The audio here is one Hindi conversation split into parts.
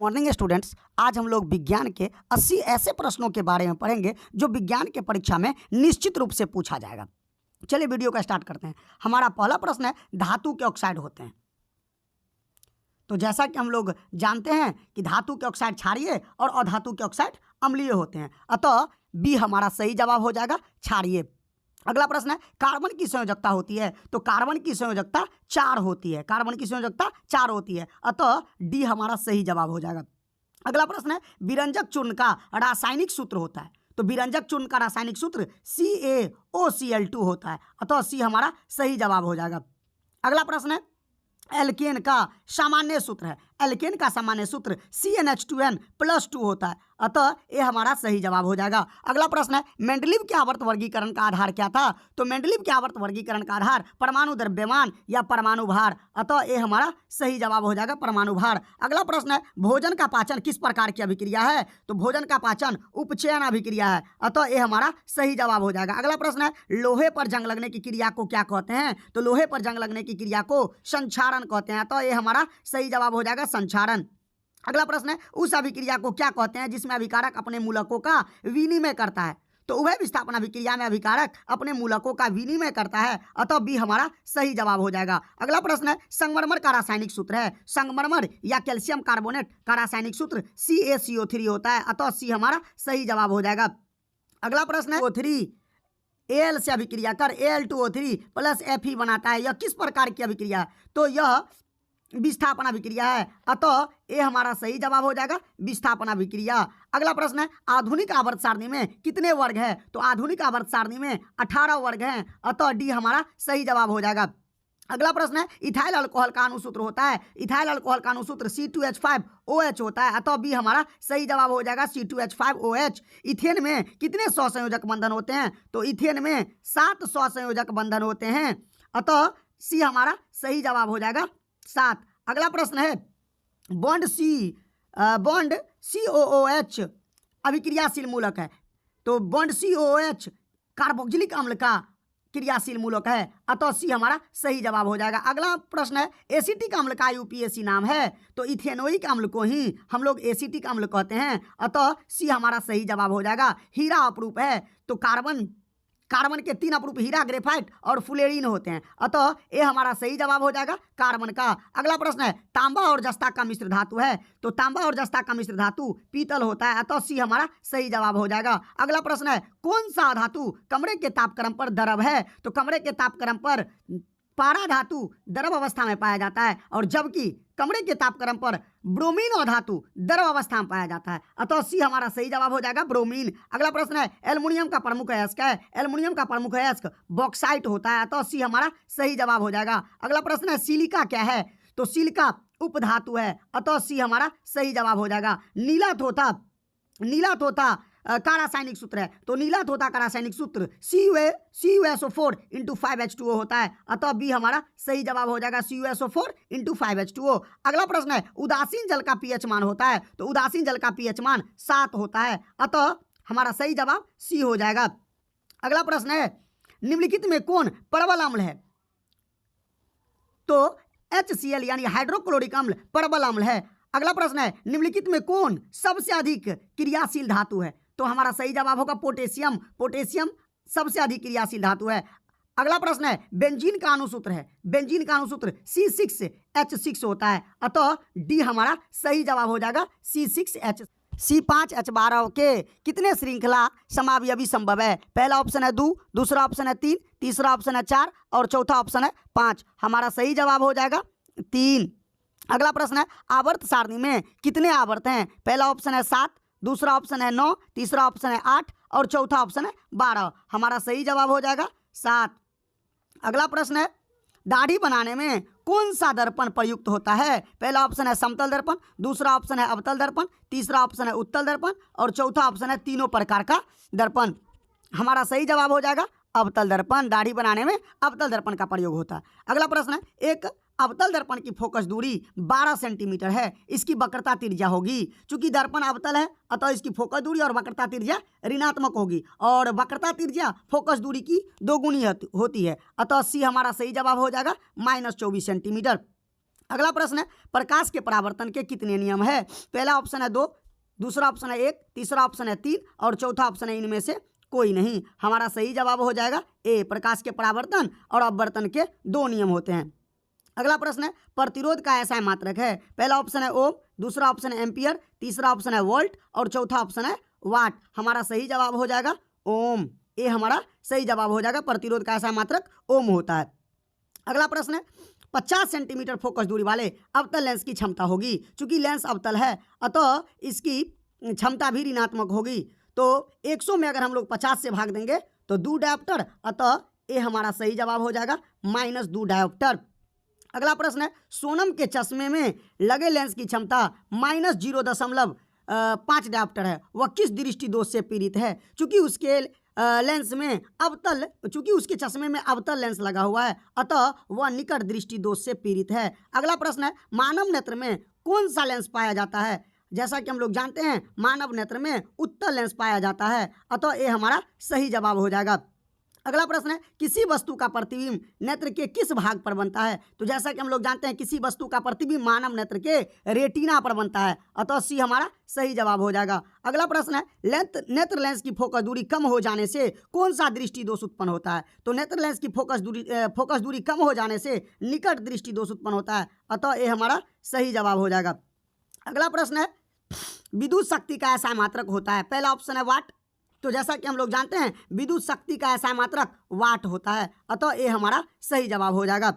मॉर्निंग स्टूडेंट्स, आज हम लोग विज्ञान के 80 ऐसे प्रश्नों के बारे में पढ़ेंगे जो विज्ञान के परीक्षा में निश्चित रूप से पूछा जाएगा। चलिए वीडियो का स्टार्ट करते हैं। हमारा पहला प्रश्न है, धातु के ऑक्साइड होते हैं। तो जैसा कि हम लोग जानते हैं कि धातु के ऑक्साइड क्षारीय और अधातु के ऑक्साइड अम्लीय होते हैं, अतः बी हमारा सही जवाब हो जाएगा, क्षारीय। अगला प्रश्न है, कार्बन की संयोजकता होती है। तो कार्बन की संयोजकता 4 होती है, कार्बन की संयोजकता 4 होती है, अतः डी हमारा सही जवाब हो जाएगा। अगला प्रश्न है, विरंजक चूर्ण का रासायनिक सूत्र होता है। तो विरंजक चूर्ण का रासायनिक सूत्र CaOCl2 होता है, अतः सी हमारा सही जवाब हो जाएगा। अगला प्रश्न है, एल्केन का सामान्य सूत्र है। एल्केन का सामान्य सूत्र CnH2n+2 होता है, अतः ये हमारा सही जवाब हो जाएगा। अगला प्रश्न है, मेंडलीव के आवर्त वर्गीकरण का आधार क्या था। तो मेंडलीव के आवर्त वर्गीकरण का आधार परमाणु द्रव्यमान या परमाणु भार, अतः ये हमारा सही जवाब हो जाएगा, परमाणु भार। अगला प्रश्न है, भोजन का पाचन किस प्रकार की अभिक्रिया है। तो भोजन का पाचन उपचयन अभिक्रिया है, अतः ये हमारा सही जवाब हो जाएगा। अगला प्रश्न है, लोहे पर जंग लगने की क्रिया को क्या कहते हैं। तो लोहे पर जंग लगने की क्रिया को संक्षारण कहते हैं, तो ये हमारा सही जवाब हो जाएगा, संक्षारण। अगला प्रश्न है, उस अभिक्रिया को क्या कहते हैं जिसमें अभिकारक अपने मूलकों का विनिमय करता है। तो उभय विस्थापन अभिक्रिया में अभिकारक अपने मूलकों का विनिमय करता है, अतः बी हमारा सही जवाब हो जाएगा। अगला प्रश्न है, संगमरमर का रासायनिक सूत्र है। संगमरमर या कैल्शियम कार्बोनेट का रासायनिक सूत्र CaCO3 होता है, अतः सी हमारा सही जवाब हो जाएगा। अगला प्रश्न है, O3 Al से अभिक्रिया कर Al2O3 + Fe बनाता है, यह किस प्रकार की अभिक्रिया है। तो यह विस्थापन अभिक्रिया है, अतः ये हमारा सही जवाब हो जाएगा, विस्थापन अभिक्रिया। अगला प्रश्न है, आधुनिक आवर्त सारणी में कितने वर्ग है। तो आधुनिक आवर्त सारणी में 18 वर्ग हैं, अतः डी हमारा सही जवाब हो जाएगा। अगला प्रश्न है, इथाइल अल्कोहल का अणुसूत्र होता है। इथाइल अल्कोहल का अणुसूत्र C2H5OH होता है, अतः बी हमारा सही जवाब हो जाएगा, C2H5OH। इथेन में कितने सहसंयोजक बंधन होते हैं। तो इथेन में 7 सहसंयोजक बंधन होते हैं, अतः सी हमारा सही जवाब हो जाएगा, 7। अगला प्रश्न है, बॉन्ड COOH अभिक्रियाशील मूलक है। तो बॉन्ड COOH कार्बोक्सिलिक अम्ल का क्रियाशील मूलक है, अतः सी हमारा सही जवाब हो जाएगा। अगला प्रश्न है, एसिटिक अम्ल का UPAC नाम है। तो इथेनोइक अम्ल को ही हम लोग एसिटिक अम्ल कहते हैं, अतः सी हमारा सही जवाब हो जाएगा। हीरा अपरूप है। तो कार्बन के 3 अपरूप हीरा, ग्रेफाइट और फ्लोरीन होते हैं, अतः ये हमारा सही जवाब हो जाएगा, कार्बन का। अगला प्रश्न है, तांबा और जस्ता का मिश्र धातु है। तो तांबा और जस्ता का मिश्र धातु पीतल होता है, अतः सी हमारा सही जवाब हो जाएगा। अगला प्रश्न है, कौन सा धातु कमरे के तापक्रम पर द्रव है। तो कमरे के तापक्रम पर पारा धातु द्रव अवस्था में पाया जाता है, और जबकि कमरे के तापक्रम पर ब्रोमीन और धातु द्रव अवस्था में पाया जाता है, अतः सी हमारा सही जवाब हो जाएगा, ब्रोमीन। अगला प्रश्न है, एल्युमिनियम का प्रमुख अयस्क है। एल्युमिनियम का प्रमुख अयस्क बॉक्साइट होता है, अतः सी हमारा सही जवाब हो जाएगा। अगला प्रश्न है, सिलिका क्या है। तो सिलिका उपधातु है, अतः सी हमारा सही जवाब हो जाएगा। नीला थोथा का रासायनिक सूत्र है। तो नीला थोथा का रासायनिक सूत्र CuSO4 × 5H2O होता है, अतः बी हमारा सही जवाब हो जाएगा, CuSO4 × 5H2O। अगला प्रश्न है, उदासीन जल का pH मान होता है। तो उदासीन जल का pH मान 7 होता है, अतः हमारा सही जवाब सी हो जाएगा। अगला प्रश्न है, निम्नलिखित में कौन प्रबल अम्ल है। तो HCl यानी हाइड्रोक्लोरिक अम्ल प्रबल अम्ल है। अगला प्रश्न है, निम्नलिखित में कौन सबसे अधिक क्रियाशील धातु है। तो हमारा सही जवाब होगा पोटेशियम। पोटेशियम सबसे अधिक क्रियाशील धातु है। अगला प्रश्न है, बेंजीन का अणुसूत्र है। बेंजीन का अणुसूत्र C6H6 होता है, अतः डी हमारा सही जवाब हो जाएगा, C6H। C5H12 के कितने श्रृंखला समावयवी संभव है। पहला ऑप्शन है 2, दूसरा ऑप्शन है 3, तीसरा ऑप्शन है 4 और चौथा ऑप्शन है 5। हमारा सही जवाब हो जाएगा 3। अगला प्रश्न है, आवर्त सारणी में कितने आवर्त हैं। पहला ऑप्शन है 7, दूसरा ऑप्शन है 9, तीसरा ऑप्शन है 8 और चौथा ऑप्शन है 12। हमारा सही जवाब हो जाएगा 7। अगला प्रश्न है, दाढ़ी बनाने में कौन सा दर्पण प्रयुक्त होता है। पहला ऑप्शन है समतल दर्पण, दूसरा ऑप्शन है अवतल दर्पण, तीसरा ऑप्शन है उत्तल दर्पण और चौथा ऑप्शन है तीनों प्रकार का दर्पण। हमारा सही जवाब हो जाएगा अवतल दर्पण। दाढ़ी बनाने में अवतल दर्पण का प्रयोग होता है। अगला प्रश्न है, एक अवतल दर्पण की फोकस दूरी 12 सेंटीमीटर है, इसकी वक्रता त्रिज्या होगी। चूंकि दर्पण अवतल है, अतः इसकी फोकस दूरी और वक्रता त्रिज्या ऋणात्मक होगी, और वक्रता त्रिज्या फोकस दूरी की दोगुनी होती है, अतः सी हमारा सही जवाब हो जाएगा -24 सेंटीमीटर। अगला प्रश्न है प्रकाश के परावर्तन के कितने नियम है? पहला ऑप्शन है 2, दूसरा ऑप्शन है 1, तीसरा ऑप्शन है 3 और चौथा ऑप्शन है इनमें से कोई नहीं। हमारा सही जवाब हो जाएगा ए, प्रकाश के परावर्तन और अपवर्तन के 2 नियम होते हैं। अगला प्रश्न है प्रतिरोध का ऐसा मात्रक है? पहला ऑप्शन है ओम, दूसरा ऑप्शन है एम्पियर, तीसरा ऑप्शन है वोल्ट और चौथा ऑप्शन है वाट। हमारा सही जवाब हो जाएगा ओम, ए हमारा सही जवाब हो जाएगा। प्रतिरोध का ऐसा मात्रक ओम होता है। अगला प्रश्न है 50 सेंटीमीटर फोकस दूरी वाले अवतल लेंस की क्षमता होगी। चूंकि लेंस अवतल है अतः इसकी क्षमता भी ऋणात्मक होगी। तो 100 में अगर हम लोग 50 से भाग देंगे तो 2 डायोप्टर, अतः ए हमारा सही जवाब हो जाएगा -2 डायोप्टर। अगला प्रश्न है सोनम के चश्मे में लगे लेंस की क्षमता -0.5 डायोप्टर है, वह किस दृष्टि दोष से पीड़ित है? चूंकि उसके लेंस में अवतल, चूंकि उसके चश्मे में अवतल लेंस लगा हुआ है अतः वह निकट दृष्टि दोष से पीड़ित है। अगला प्रश्न है मानव नेत्र में कौन सा लेंस पाया जाता है? जैसा कि हम लोग जानते हैं मानव नेत्र में उत्तल लेंस पाया जाता है, अतः ये हमारा सही जवाब हो जाएगा। अगला प्रश्न है किसी वस्तु का प्रतिबिंब नेत्र के किस भाग पर बनता है? तो जैसा कि हम लोग जानते हैं किसी वस्तु का प्रतिबिंब मानव नेत्र के रेटिना पर बनता है, अतः सी हमारा सही जवाब हो जाएगा। अगला प्रश्न है नेत्र लेंस की फोकस दूरी कम हो जाने से कौन सा दृष्टि दोष उत्पन्न होता है? तो नेत्र लेंस की फोकस दूरी कम हो जाने से निकट दृष्टि दोष उत्पन्न होता है, अतः ये हमारा सही जवाब हो जाएगा। अगला प्रश्न है विद्युत शक्ति का ऐसा मात्रक होता है? पहला ऑप्शन है वाट। तो जैसा कि हम लोग जानते हैं विद्युत शक्ति का ऐसा मात्रक वाट होता है, अतः ये हमारा सही जवाब हो जाएगा।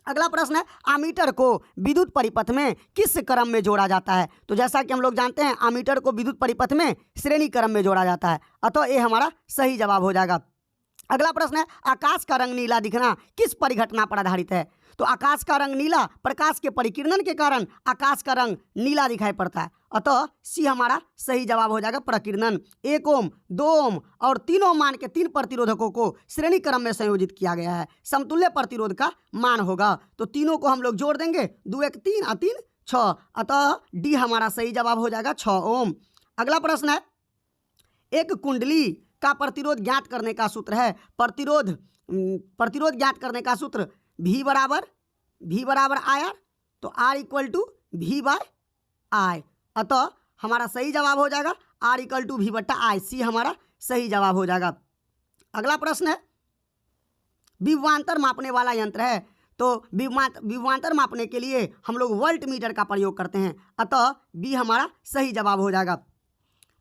अगला प्रश्न है आमीटर को विद्युत परिपथ में किस क्रम में जोड़ा जाता है? तो जैसा कि हम लोग जानते हैं आमीटर को विद्युत परिपथ में श्रेणी क्रम में जोड़ा जाता है, अतः ये हमारा सही जवाब हो जाएगा। अगला प्रश्न है आकाश का रंग नीला दिखना किस परिघटना पर आधारित है? तो आकाश का रंग नीला प्रकाश के परिकिरणन के कारण आकाश का रंग नीला दिखाई पड़ता है, अतः सी हमारा सही जवाब हो जाएगा प्रकीर्णन। 1 ओम, 2 ओम और 3 ओम मान के 3 प्रतिरोधकों को श्रेणी क्रम में संयोजित किया गया है। समतुल्य प्रतिरोध का मान होगा, तो तीनों को हम लोग जोड़ देंगे 2 1 3 और 3 6, अतः डी हमारा सही जवाब हो जाएगा 6 ओम। अगला प्रश्न है एक कुंडली का प्रतिरोध ज्ञात करने का सूत्र है। प्रतिरोध ज्ञात करने का सूत्र V बराबर IR, तो R = V/I, अतः हमारा सही जवाब हो जाएगा R = V/I, सी हमारा सही जवाब हो जाएगा। अगला प्रश्न है विभवांतर मापने वाला यंत्र है, तो विभवांतर मापने के लिए हम लोग वोल्ट मीटर का प्रयोग करते हैं, अतः बी हमारा सही जवाब हो जाएगा।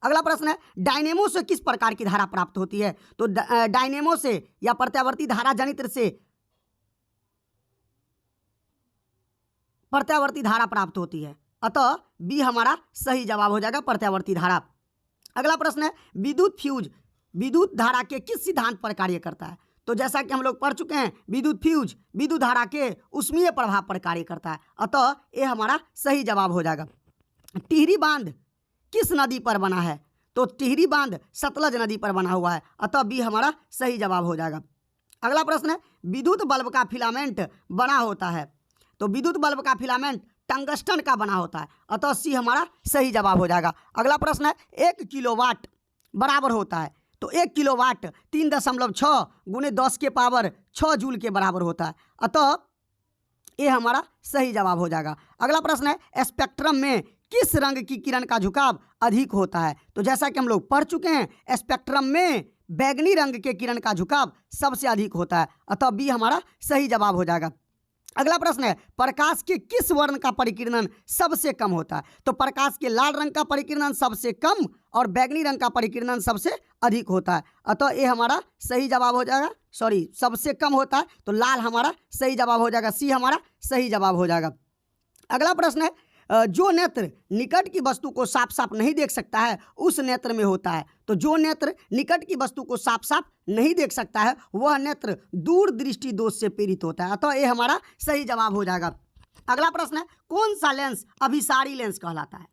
अगला प्रश्न है डायनेमो से किस प्रकार की धारा प्राप्त होती है? तो डायनेमो से या प्रत्यावर्ती धारा जनित्र से प्रत्यावर्ती धारा प्राप्त होती है, अतः बी हमारा सही जवाब हो जाएगा प्रत्यावर्ती धारा। अगला प्रश्न है विद्युत फ्यूज विद्युत धारा के किस सिद्धांत पर कार्य करता है? तो जैसा कि हम लोग पढ़ चुके हैं विद्युत फ्यूज विद्युत धारा के उष्मीय प्रभाव पर कार्य करता है, अतः ये हमारा सही जवाब हो जाएगा। टिहरी बांध किस नदी पर बना है? तो टिहरी बांध सतलज नदी पर बना हुआ है, अतः बी हमारा सही जवाब हो जाएगा। अगला प्रश्न है विद्युत बल्ब का फिलामेंट बना होता है, तो विद्युत बल्ब का फिलामेंट टंगस्टन का बना होता है, अतः सी हमारा सही जवाब हो जाएगा। अगला प्रश्न है 1 किलोवाट बराबर होता है, तो 1 किलोवाट 3.6 × 10⁻6 जूल के बराबर होता है, अतः ये हमारा सही जवाब हो जाएगा। अगला प्रश्न है स्पेक्ट्रम में किस रंग की किरण का झुकाव अधिक होता है? तो जैसा कि हम लोग पढ़ चुके हैं स्पेक्ट्रम में बैगनी रंग के किरण का झुकाव सबसे अधिक होता है, अतः बी हमारा सही जवाब हो जाएगा। अगला प्रश्न है प्रकाश के किस वर्ण का परिकिरणन सबसे कम होता है? तो प्रकाश के लाल रंग का परिकिरणन सबसे कम और बैगनी रंग का परिकिरणन सबसे अधिक होता है, अतः ये हमारा सही जवाब हो जाएगा। सबसे कम होता है तो लाल हमारा सही जवाब हो जाएगा, सी हमारा सही जवाब हो जाएगा। अगला प्रश्न है जो नेत्र निकट की वस्तु को साफ साफ नहीं देख सकता है उस नेत्र में होता है, तो जो नेत्र निकट की वस्तु को साफ साफ नहीं देख सकता है वह नेत्र दूर दृष्टि दोष से पीड़ित होता है, अतः ये हमारा सही जवाब हो जाएगा। अगला प्रश्न है कौन सा लेंस अभिसारी लेंस कहलाता है?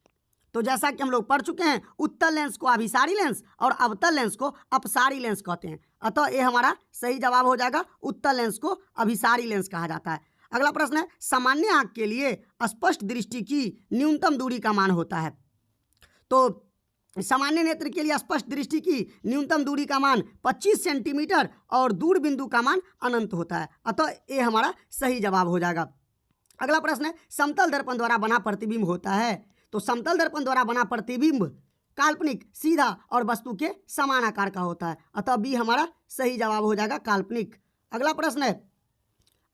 तो जैसा कि हम लोग पढ़ चुके हैं उत्तल लेंस को अभिसारी लेंस और अवतल लेंस को अपसारी लेंस कहते हैं, अतः ये हमारा सही जवाब हो जाएगा। उत्तल लेंस को अभिसारी लेंस कहा जाता है। अगला प्रश्न है सामान्य आंख के लिए स्पष्ट दृष्टि की न्यूनतम दूरी का मान होता है, तो सामान्य नेत्र के लिए स्पष्ट दृष्टि की न्यूनतम दूरी का मान 25 सेंटीमीटर और दूर बिंदु का मान अनंत होता है, अतः ये हमारा सही जवाब हो जाएगा। अगला प्रश्न है, समतल दर्पण द्वारा बना प्रतिबिंब होता है। तो समतल दर्पण द्वारा बना प्रतिबिंब काल्पनिक, सीधा और वस्तु के समान आकार का होता है। अतः बी हमारा सही जवाब हो जाएगा, काल्पनिक। अगला प्रश्न है,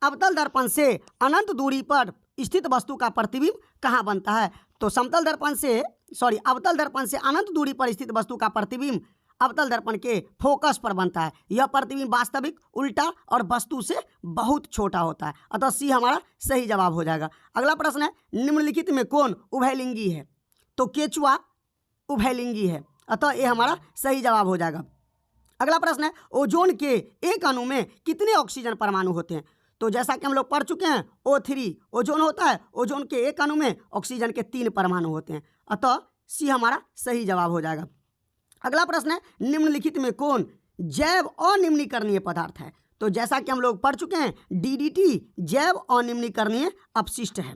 अवतल दर्पण से अनंत दूरी पर स्थित वस्तु का प्रतिबिंब कहाँ बनता है। तो अवतल दर्पण से अनंत दूरी पर स्थित वस्तु का प्रतिबिंब अवतल दर्पण के फोकस पर बनता है। यह प्रतिबिंब वास्तविक, उल्टा और वस्तु से बहुत छोटा होता है। अतः सी हमारा सही जवाब हो जाएगा। अगला प्रश्न है, निम्नलिखित में कौन उभयलिंगी है। तो केचुआ उभयलिंगी है। अतः ये हमारा सही जवाब हो जाएगा। अगला प्रश्न है, ओजोन के एक अणु में कितने ऑक्सीजन परमाणु होते हैं। तो जैसा कि हम लोग पढ़ चुके हैं, O3 ओजोन होता है। ओजोन के एक अणु में ऑक्सीजन के 3 परमाणु होते हैं। अतः सी हमारा सही जवाब हो जाएगा। अगला प्रश्न है, निम्नलिखित में कौन जैव अनिम्नीकरणीय पदार्थ है। तो जैसा कि हम लोग पढ़ चुके हैं, DDT जैव अनिम्नीकरणीय अपशिष्ट है।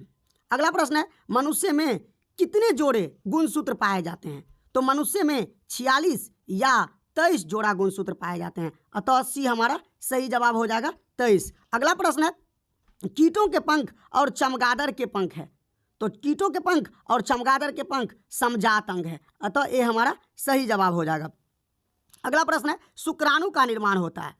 अगला प्रश्न है, मनुष्य में कितने जोड़े गुणसूत्र पाए जाते हैं। तो मनुष्य में 46 या 23 जोड़ा गुणसूत्र पाए जाते हैं। अतः सी हमारा सही जवाब हो जाएगा, 23। अगला प्रश्न है, कीटों के पंख और चमगादड़ के पंख है। तो कीटों के पंख और चमगादड़ के पंख समजात अंग है। अतः ये हमारा सही जवाब हो जाएगा। अगला प्रश्न है, शुक्राणु का निर्माण होता है।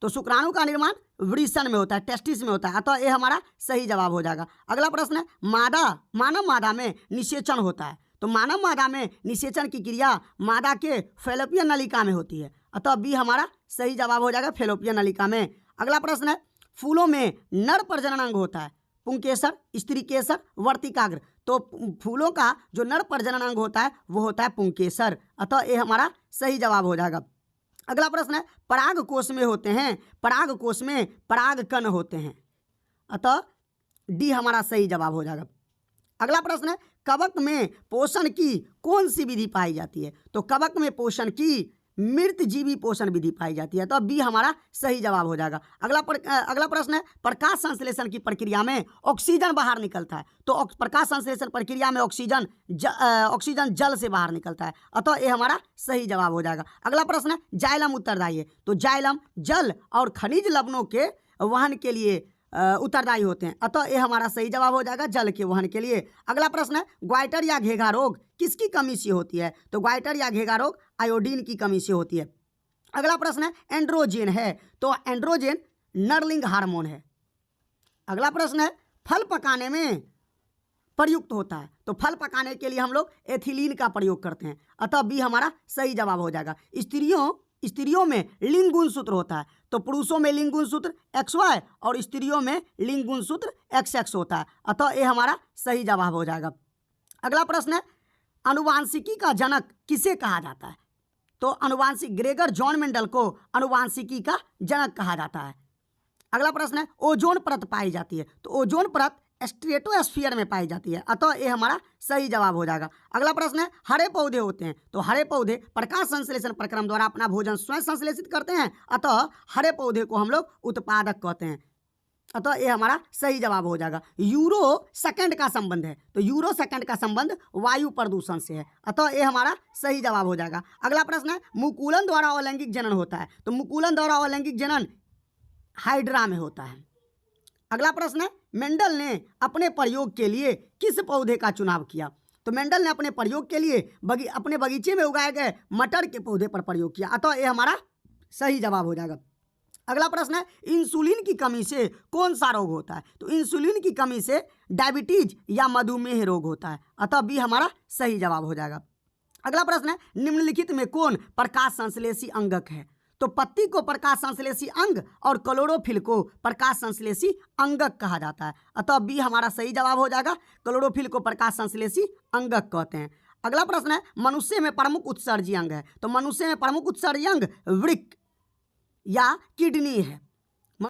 तो शुक्राणु का निर्माण वृषण में होता है, टेस्टिस में होता है। अतः ये हमारा सही जवाब हो जाएगा। अगला प्रश्न है, मानव मादा में निषेचन होता है। तो मानव मादा में निषेचन की क्रिया मादा के फैलोपियन नलिका में होती है। अतः बी हमारा सही जवाब हो जाएगा, फैलोपियन नलिका में। अगला प्रश्न है, फूलों में नर प्रजनन अंग होता है। पुंकेसर, स्त्रीकेसर, वर्तिकाग्र। तो फूलों का जो नर प्रजनन अंग होता है वो होता है पुंकेसर। अतः ये हमारा सही जवाब हो जाएगा। अगला प्रश्न है, पराग कोष में होते हैं, पराग कोष में पराग कण होते हैं। अतः डी हमारा सही जवाब हो जाएगा। अगला प्रश्न है, कवक में पोषण की कौन सी विधि पाई जाती है। तो कवक में पोषण की मृत जीवी पोषण विधि पाई जाती है। तो बी हमारा सही जवाब हो जाएगा। अगला प्रश्न है, प्रकाश संश्लेषण की प्रक्रिया में ऑक्सीजन बाहर निकलता है। तो प्रकाश संश्लेषण प्रक्रिया में ऑक्सीजन जल से बाहर निकलता है। अतः ये हमारा सही जवाब हो जाएगा। अगला प्रश्न है, जाइलम उत्तरदायी है। तो जाइलम जल और खनिज लवणों के वहन के लिए उत्तरदायी होते हैं। अतः ये हमारा सही जवाब हो जाएगा, जल के वहन के लिए। अगला प्रश्न है, ग्वाइटर या घेघा रोग किसकी कमी से होती है। तो ग्वाइटर या घेघा रोग आयोडीन की कमी से होती है। अगला प्रश्न है, एंड्रोजन है। तो एंड्रोजन नरलिंग हार्मोन है। अगला प्रश्न है, फल पकाने में प्रयुक्त होता है। तो फल पकाने के लिए हम लोग एथिलीन का प्रयोग करते हैं। अतः बी हमारा सही जवाब हो जाएगा। स्त्रियों में लिंग गुणसूत्र होता है। तो पुरुषों में लिंग गुणसूत्र XY और स्त्रियों में लिंग गुणसूत्र XX होता है। अतः ये हमारा सही जवाब हो जाएगा। अगला प्रश्न है, अनुवांशिकी का जनक किसे कहा जाता है। तो अनुवांशिक ग्रेगर जॉन मेंडल को अनुवांशिकी का जनक कहा जाता है। अगला प्रश्न है, ओजोन परत पाई जाती है। तो ओजोन परत स्ट्रेटोस्फीयर में पाई जाती है। अतः ये हमारा सही जवाब हो जाएगा। अगला प्रश्न है, हरे पौधे होते हैं। तो हरे पौधे प्रकाश संश्लेषण प्रक्रम द्वारा अपना भोजन स्वयं संश्लेषित करते हैं। अतः हरे पौधे को हम लोग उत्पादक कहते हैं। अतः ये हमारा सही जवाब हो जाएगा। यूरो सेकंड का संबंध है। तो यूरो सेकंड का संबंध वायु प्रदूषण से है। अतः ये हमारा सही जवाब हो जाएगा। अगला प्रश्न है, मुकुलन द्वारा अलैंगिक जनन होता है। तो मुकुलन द्वारा अलैंगिक जनन हाइड्रा में होता है। अगला प्रश्न है, मेंडल ने अपने प्रयोग के लिए किस पौधे का चुनाव किया। तो मेंडल ने अपने प्रयोग के लिए अपने बगीचे में उगाए गए मटर के पौधे पर प्रयोग किया। अतः ये हमारा सही जवाब हो जाएगा। अगला प्रश्न है, इंसुलिन की कमी से कौन सा रोग होता है। तो इंसुलिन की कमी से डायबिटीज या मधुमेह रोग होता है। अतः बी हमारा सही जवाब हो जाएगा। अगला प्रश्न है, निम्नलिखित में कौन प्रकाश संश्लेषी अंगक है। तो पत्ती को प्रकाश संश्लेषी अंग और क्लोरोफिल को प्रकाश संश्लेषी अंगक कहा जाता है। अतः बी हमारा सही जवाब हो जाएगा। क्लोरोफिल को प्रकाश संश्लेषी अंगक कहते हैं। अगला प्रश्न है, मनुष्य में प्रमुख उत्सर्जी अंग है। तो मनुष्य में प्रमुख उत्सर्जी अंग वृक्क या किडनी है।